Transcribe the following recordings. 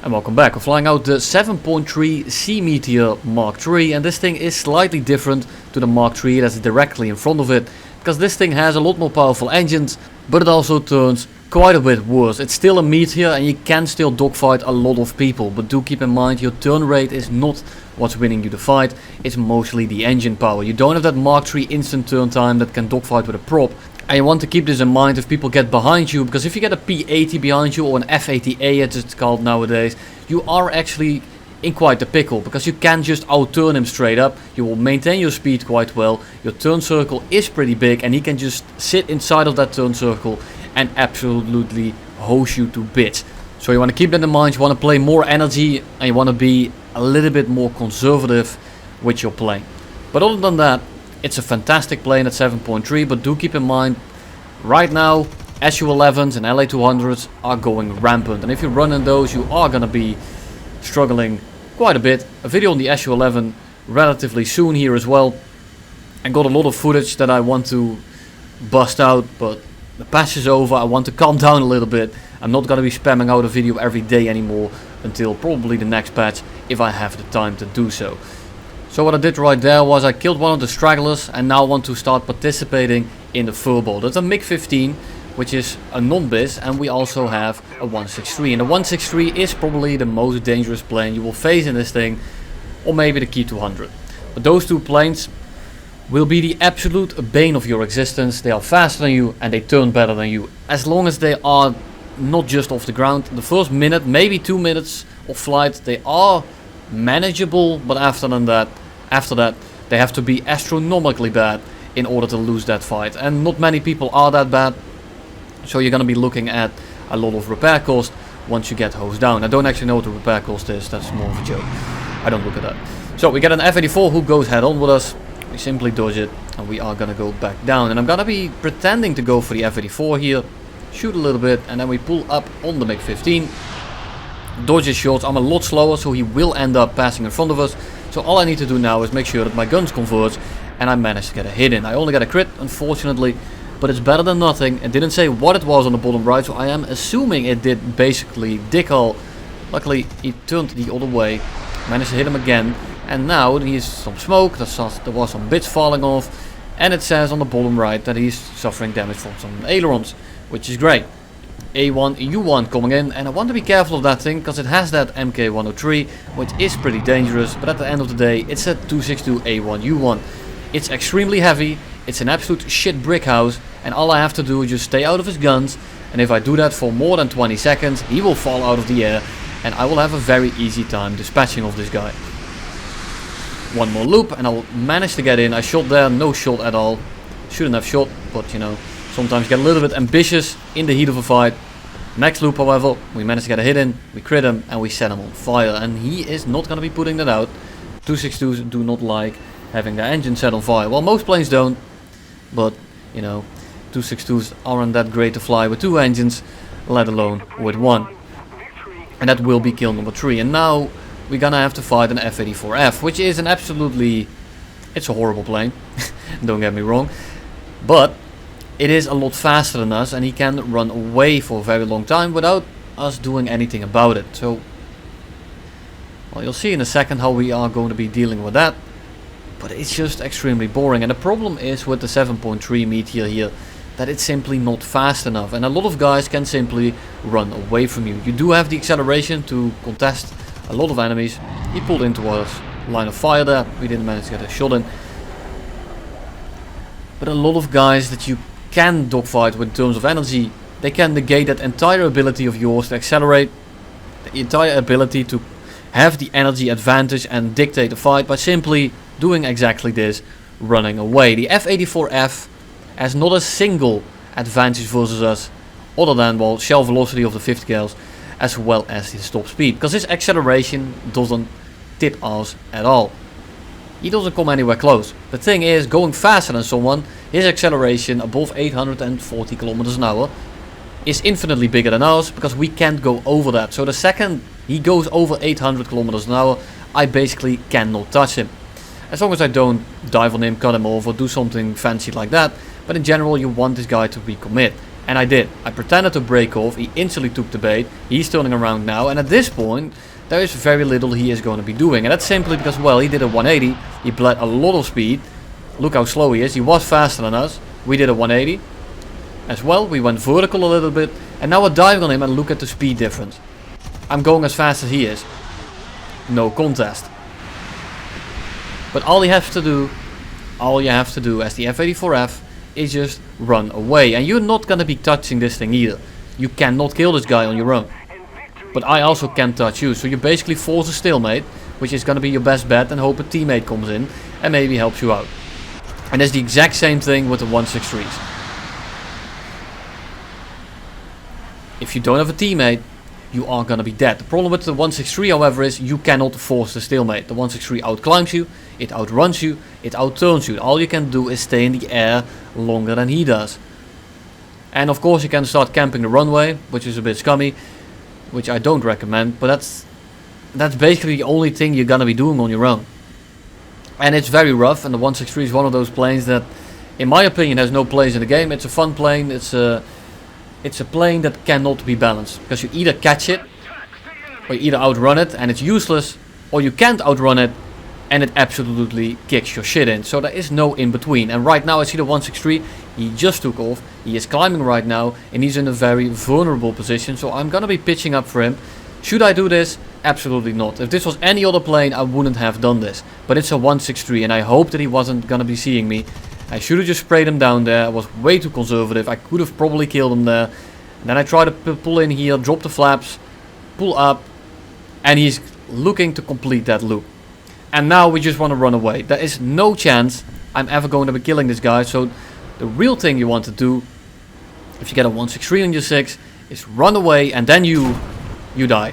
And welcome back. We're flying out the 7.3 C Meteor Mk.3, and this thing is slightly different to the Mk.3 that's directly in front of it, because this thing has a lot more powerful engines, but it also turns quite a bit worse. It's still a Meteor and you can still dogfight a lot of people, but do keep in mind your turn rate is not what's winning you the fight, it's mostly the engine power. You don't have that Mk.3 instant turn time that can dogfight with a prop. And you want to keep this in mind if people get behind you, because if you get a P80 behind you, or an F80A as it's called nowadays, you are actually in quite a pickle, because you can just out-turn him straight up. You will maintain your speed quite well, your turn circle is pretty big, and he can just sit inside of that turn circle and absolutely hose you to bits. So you want to keep that in mind, you want to play more energy, and you want to be a little bit more conservative with your plane. But other than that, it's a fantastic plane at 7.3, but do keep in mind, right now, SU-11s and LA-200s are going rampant. And if you run in those, you are going to be struggling quite a bit. A video on the SU-11 relatively soon here as well. I got a lot of footage that I want to bust out, but the patch is over. I want to calm down a little bit. I'm not going to be spamming out a video every day anymore until probably the next patch, if I have the time to do so. So what I did right there was I killed one of the stragglers and now want to start participating in the Furball. That's a Mk.3, which is a non-biz, and we also have a 163. And the 163 is probably the most dangerous plane you will face in this thing, or maybe the K200. But those two planes will be the absolute bane of your existence. They are faster than you and they turn better than you, as long as they are not just off the ground. The first minute, maybe 2 minutes of flight, they are manageable, but after that they have to be astronomically bad in order to lose that fight, and not many people are that bad, so you're gonna be looking at a lot of repair cost once you get hosed down. I don't actually know what the repair cost is, that's more of a joke, I don't look at that. So we get an F-84 who goes head on with us, we simply dodge it and we are gonna go back down, and I'm gonna be pretending to go for the F-84 here, shoot a little bit, and then we pull up on the Mk.15. Dodge his shots. I'm a lot slower, so he will end up passing in front of us. So all I need to do now is make sure that my guns converge, and I managed to get a hit in. I only got a crit, unfortunately, but it's better than nothing. It didn't say what it was on the bottom right, so I am assuming it did basically dickhull. Luckily, he turned the other way, managed to hit him again, and now he's some smoke. There was some bits falling off, and it says on the bottom right that he's suffering damage from some ailerons, which is great. A1 U1 coming in, and I want to be careful of that thing because it has that Mk.3, which is pretty dangerous, but at the end of the day it's a 262 A1 U1. It's extremely heavy, it's an absolute shit brick house, and all I have to do is just stay out of his guns, and if I do that for more than 20 seconds he will fall out of the air and I will have a very easy time dispatching of this guy. One more loop and I'll manage to get in. I shot there, no shot at all, shouldn't have shot, but you know, sometimes get a little bit ambitious in the heat of a fight. Next loop, however, we managed to get a hit in, we crit him and we set him on fire, and he is not going to be putting that out. 262s do not like having their engine set on fire. Well, most planes don't, but you know, 262s aren't that great to fly with two engines, let alone with one. And that will be kill number 3. And now we're gonna have to fight an F-84F, which is an absolutely, it's a horrible plane, don't get me wrong, but it is a lot faster than us, and he can run away for a very long time without us doing anything about it. So, well, you'll see in a second how we are going to be dealing with that. But it's just extremely boring. And the problem is with the 7.3 Meteor here, that it's simply not fast enough. And a lot of guys can simply run away from you. You do have the acceleration to contest a lot of enemies. He pulled into our line of fire there. We didn't manage to get a shot in. But a lot of guys that you can dogfight with in terms of energy, they can negate that entire ability of yours to accelerate, the entire ability to have the energy advantage and dictate the fight by simply doing exactly this, running away. The F-84F has not a single advantage versus us other than, well, shell velocity of the 50 cals as well as his top speed, because his acceleration doesn't tip us at all. He doesn't come anywhere close. The thing is, going faster than someone, his acceleration above 840 kilometers an hour is infinitely bigger than ours, because we can't go over that. So the second he goes over 800 kilometers an hour, I basically cannot touch him. As long as I don't dive on him, cut him off, or do something fancy like that. But in general, you want this guy to recommit. And I did. I pretended to break off. He instantly took the bait. He's turning around now. And at this point, there is very little he is going to be doing. And that's simply because, well, he did a 180. He bled a lot of speed. Look how slow he is. He was faster than us. We did a 180 as well. We went vertical a little bit. And now we're diving on him and look at the speed difference. I'm going as fast as he is. No contest. But all you have to do as the F-84F is just run away. And you're not gonna be touching this thing either. You cannot kill this guy on your own. But I also can't touch you. So you basically force a stalemate, which is gonna be your best bet, and hope a teammate comes in and maybe helps you out. And that's the exact same thing with the 163s. If you don't have a teammate, you are gonna be dead. The problem with the 163, however, is you cannot force the stalemate. The 163 outclimbs you, it outruns you, it outturns you. All you can do is stay in the air longer than he does. And of course you can start camping the runway, which is a bit scummy, which I don't recommend, but that's basically the only thing you're gonna be doing on your own. And it's very rough, and the 163 is one of those planes that, in my opinion, has no place in the game. It's a fun plane, it's a plane that cannot be balanced, because you either catch it, or you either outrun it and it's useless, or you can't outrun it and it absolutely kicks your shit in. So there is no in between. And right now I see the 163, he just took off, he is climbing right now, and he's in a very vulnerable position, so I'm gonna be pitching up for him. Should I do this? Absolutely not. If this was any other plane, I wouldn't have done this. But it's a 163, and I hope that he wasn't gonna be seeing me. I should have just sprayed him down there. I was way too conservative. I could have probably killed him there. And then I try to pull in here, drop the flaps, pull up, and he's looking to complete that loop. And now we just want to run away. There is no chance I'm ever going to be killing this guy. So the real thing you want to do, if you get a 163 on your 6, is run away, and then you die.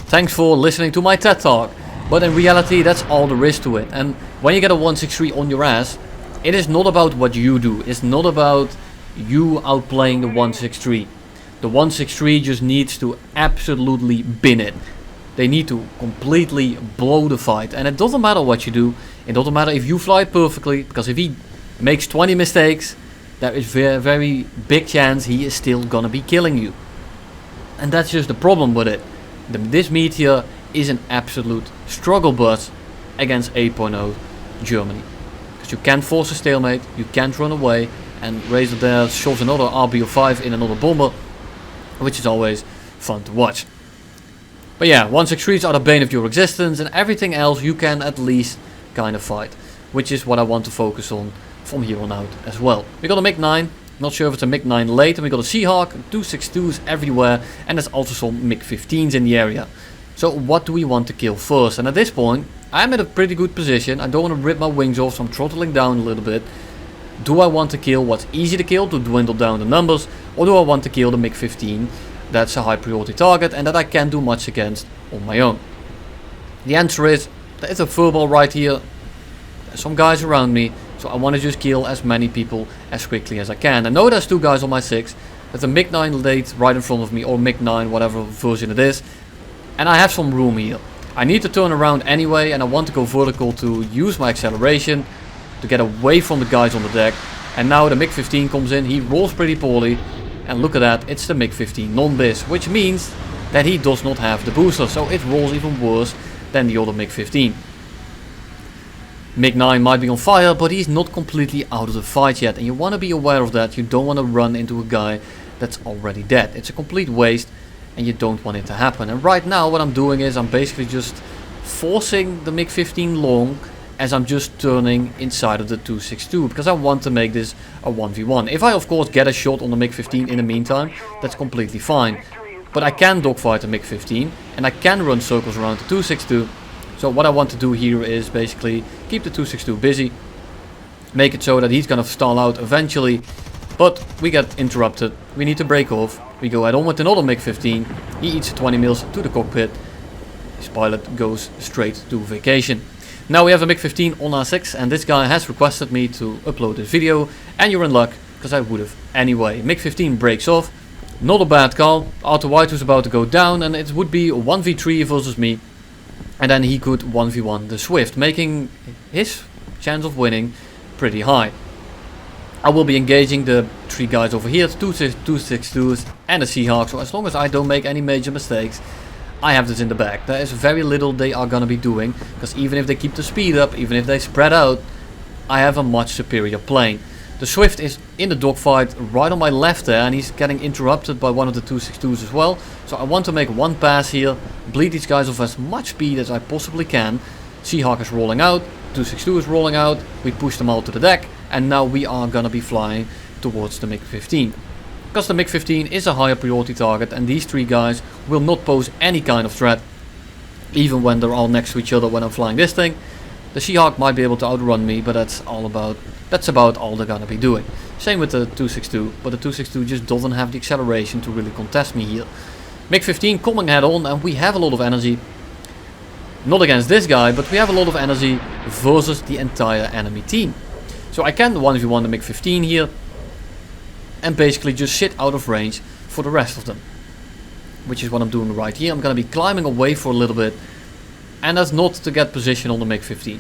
Thanks for listening to my TED Talk. But in reality, that's all there is to it. And when you get a 163 on your ass, it is not about what you do. It's not about you outplaying the 163. The 163 just needs to absolutely bin it. They need to completely blow the fight. And it doesn't matter what you do. It doesn't matter if you fly perfectly. Because if he makes 20 mistakes, there is a very big chance he is still gonna be killing you. And that's just the problem with it. This Meteor is an absolute struggle bus against 8.0 Germany. Because you can't force a stalemate, you can't run away, and Razor there shoves another RBO5 in another bomber, which is always fun to watch. But yeah, 163s are the bane of your existence, and everything else you can at least kind of fight. Which is what I want to focus on from here on out as well. We got a Mk.3, not sure if it's a Mk.3 late, and we got a Seahawk, 262s everywhere, and there's also some Mk.15s in the area. So what do we want to kill first? And at this point, I'm at a pretty good position. I don't want to rip my wings off, so I'm throttling down a little bit. Do I want to kill what's easy to kill to dwindle down the numbers, or do I want to kill the Mk.15 that's a high priority target and that I can't do much against on my own? The answer is, there is a Furball right here, there's some guys around me, so I want to just kill as many people as quickly as I can. I know there's two guys on my 6, there's a Mk.9 late right in front of me, or Mk.9, whatever version it is, and I have some room here. I need to turn around anyway, and I want to go vertical to use my acceleration to get away from the guys on the deck. And now the Mk.15 comes in, he rolls pretty poorly, and look at that, it's the Mk.15 non-bis, which means that he does not have the booster, so it rolls even worse than the other Mk.15. Mk.9 might be on fire, but he's not completely out of the fight yet, and you want to be aware of that. You don't want to run into a guy that's already dead. It's a complete waste, and you don't want it to happen. And right now what I'm doing is I'm basically just forcing the Mk.15 long as I'm just turning inside of the 262, because I want to make this a 1v1. If I of course get a shot on the Mk.15 in the meantime, that's completely fine. But I can dogfight the Mk.15 and I can run circles around the 262. So what I want to do here is basically keep the 262 busy, make it so that he's gonna stall out eventually, but we get interrupted, we need to break off, we go head on with another Mk.15, he eats 20 mils to the cockpit, his pilot goes straight to vacation. Now we have a Mk.15 on our 6, and this guy has requested me to upload this video, and you're in luck, because I would have anyway. Mk.15 breaks off, not a bad call. Auto White was about to go down, and it would be 1v3 versus me, and then he could 1v1 the Swift, making his chance of winning pretty high. I will be engaging the 3 guys over here, 262s and a Seahawk, so as long as I don't make any major mistakes, I have this in the bag. There is very little they are gonna be doing, because even if they keep the speed up, even if they spread out, I have a much superior plane. The Swift is in the dogfight right on my left there, and he's getting interrupted by one of the 262s as well. So I want to make one pass here, bleed these guys off as much speed as I possibly can. Seahawk is rolling out, 262 is rolling out, we push them all to the deck, and now we are gonna be flying towards the Mk.3. Because the Mk.3 is a higher priority target, and these 3 guys will not pose any kind of threat, even when they're all next to each other when I'm flying this thing. The Seahawk might be able to outrun me, but that's about all they're gonna be doing. Same with the 262, but the 262 just doesn't have the acceleration to really contest me here. Mk.3 coming head on, and we have a lot of energy. Not against this guy, but we have a lot of energy versus the entire enemy team. So I can 1v1 the Mk.3 here, and basically just sit out of range for the rest of them. Which is what I'm doing right here. I'm gonna be climbing away for a little bit. And that's not to get position on the Mk.3.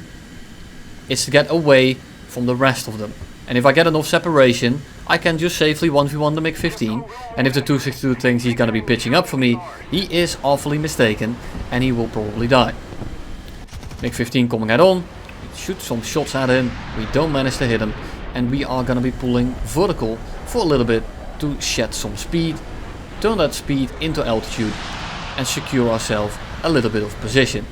It's to get away from the rest of them. And if I get enough separation, I can just safely 1v1 the Mk.3. And if the 262 thinks he's gonna be pitching up for me, he is awfully mistaken, and he will probably die. Mk.3 coming head on. We shoot some shots at him. We don't manage to hit him. And we are gonna be pulling vertical for a little bit to shed some speed, turn that speed into altitude, and secure ourselves a little bit of position.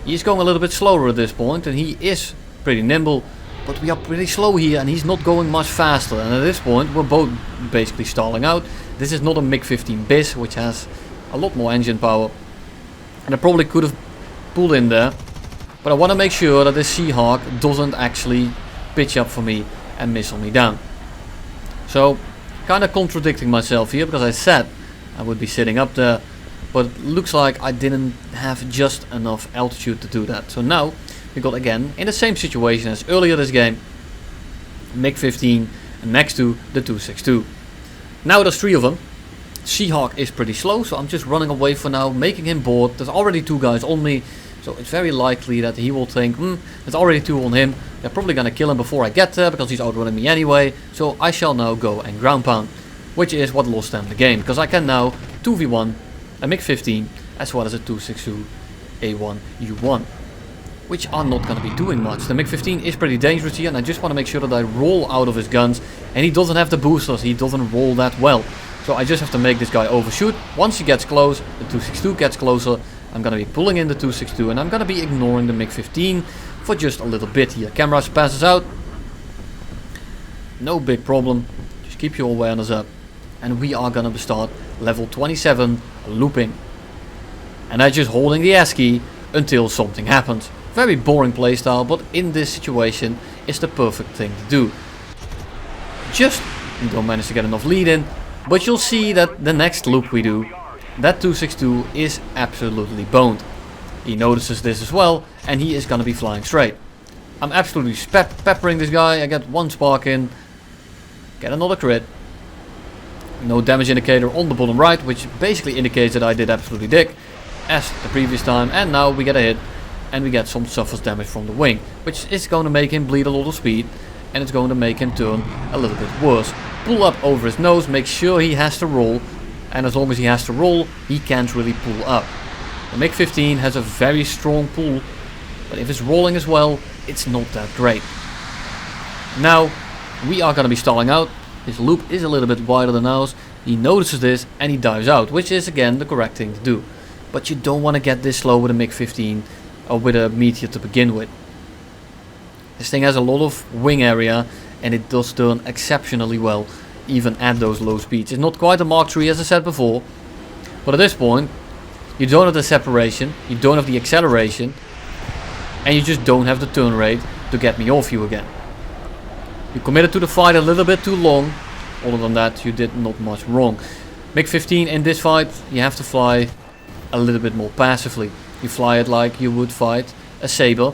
He's going a little bit slower at this point, and he is pretty nimble, but we are pretty slow here, and he's not going much faster. And at this point we're both basically stalling out. This is not a Mk.3 bis, which has a lot more engine power, and I probably could have pulled in there, but I want to make sure that this Seahawk doesn't actually pitch up for me and missile me down. So, kind of contradicting myself here, because I said I would be sitting up there, but it looks like I didn't have just enough altitude to do that. So now we got again in the same situation as earlier this game, Mk.3 next to the 262. Now there's 3 of them. Seahawk is pretty slow, so I'm just running away for now, making him bored. There's already 2 guys on me, so it's very likely that he will think, there's already 2 on him. They're probably gonna kill him before I get there, because he's outrunning me anyway. So I shall now go and ground pound, which is what lost them the game, because I can now 2v1 a Mk.3 as well as a 262 A1 U1, which are not going to be doing much. The Mk.3 is pretty dangerous here, and I just want to make sure that I roll out of his guns, and he doesn't have the boosters, he doesn't roll that well. So I just have to make this guy overshoot. Once he gets close, the 262 gets closer, I'm going to be pulling in the 262, and I'm going to be ignoring the Mk.3 for just a little bit here. Camera passes out, no big problem, just keep your awareness up, and we are going to start level 27 looping. And I'm just holding the S key until something happens. Very boring playstyle, but in this situation is the perfect thing to do. Just don't manage to get enough lead in, but you'll see that the next loop we do, that 262 is absolutely boned. He notices this as well, and he is gonna be flying straight. I'm absolutely peppering this guy. I get 1 spark in, get another crit. No damage indicator on the bottom right, which basically indicates that I did absolutely dick as the previous time, and now we get a hit and we get some surface damage from the wing, which is going to make him bleed a lot of speed, and it's going to make him turn a little bit worse. Pull up over his nose, make sure he has to roll, and as long as he has to roll, he can't really pull up. The Mk.3 has a very strong pull, but if it's rolling as well, it's not that great. Now we are going to be stalling out. His loop is a little bit wider than ours. He notices this and he dives out, which is again the correct thing to do. But you don't want to get this slow with a Mk.3 or with a Meteor to begin with. This thing has a lot of wing area, and it does turn exceptionally well even at those low speeds. It's not quite a Mk.3 as I said before, but at this point you don't have the separation, you don't have the acceleration, and you just don't have the turn rate to get me off you again. You committed to the fight a little bit too long. Other than that, you did not much wrong. Mk.3 in this fight, you have to fly a little bit more passively. You fly it like you would fight a Saber.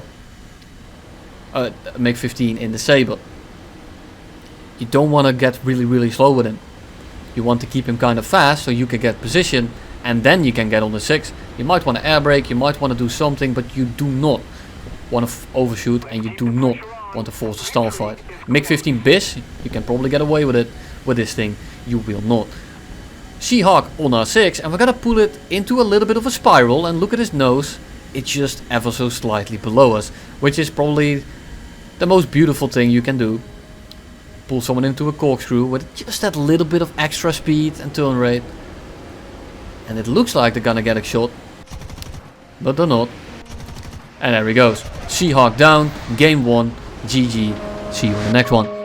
Mk.3 in the Saber. You don't want to get really slow with him. You want to keep him kind of fast so you can get position, and then you can get on the 6. You might want to air brake, you might want to do something, but you do not want to overshoot, and you do not want to force a stall fight. Mk.3 bis, you can probably get away with it. With this thing, you will not. Seahawk on R6, and we're gonna pull it into a little bit of a spiral, and look at his nose. It's just ever so slightly below us, which is probably the most beautiful thing you can do. Pull someone into a corkscrew with just that little bit of extra speed and turn rate. And it looks like they're gonna get a shot, but they're not. And there he goes. Seahawk down, game 1, GG. See you in the next one.